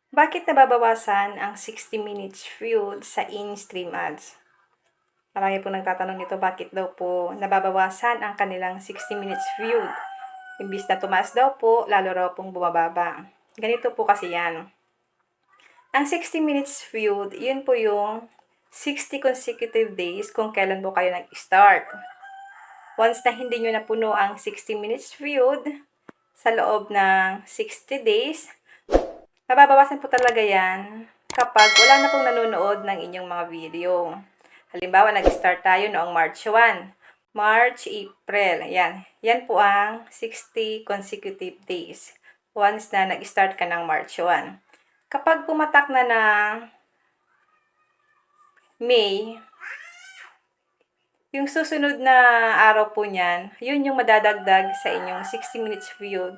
Bakit nababawasan ang 60 minutes viewed sa in-stream ads? Marami po nagtatanong nito, bakit daw po nababawasan ang kanilang 60 minutes viewed? Imbis na tumaas daw po, lalo raw pong bumababa. Ganito po kasi yan. Ang 60 minutes viewed, yun po yung 60 consecutive days kung kailan po kayo nag-start. Once na hindi nyo napuno ang 60 minutes viewed sa loob ng 60 days, mababawasan po talaga yan kapag wala na pong nanonood ng inyong mga video. Halimbawa, nag-start tayo noong March 1. March, April, yan. Yan po ang 60 consecutive days. Once na nag-start ka ng March 1. Kapag pumatak na ng May, yung susunod na araw po niyan, yun yung madadagdag sa inyong 60 minutes viewed.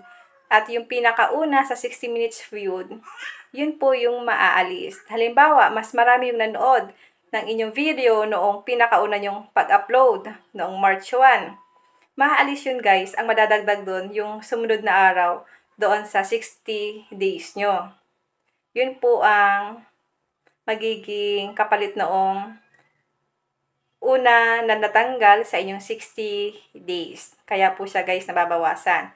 At yung pinakauna sa 60 minutes viewed, yun po yung maaalis. Halimbawa, mas marami yung nanood ng inyong video noong pinakauna nyong pag-upload, noong March 1. Maaalis yun guys, ang madadagdag doon yung sumunod na araw doon sa 60 days nyo. Yun po ang magiging kapalit noong una na natanggal sa inyong 60 days. Kaya po siya guys nababawasan.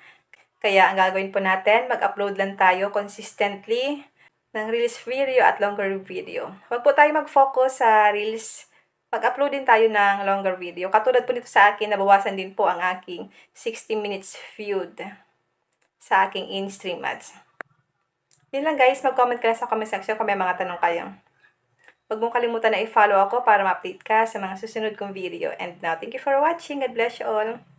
Kaya ang gagawin po natin, mag-upload lang tayo consistently ng Reels video at longer video. Huwag po tayo mag-focus sa Reels. Mag-upload din tayo ng longer video. Katulad po nito sa akin, nabawasan din po ang aking 60 minutes viewed sa aking in-stream ads. Yun lang guys, mag-comment ka lang sa comment section kung may mga tanong kayo. Huwag mong kalimutan na i-follow ako para ma-update ka sa mga susunod kong video. And now, thank you for watching. God bless you all.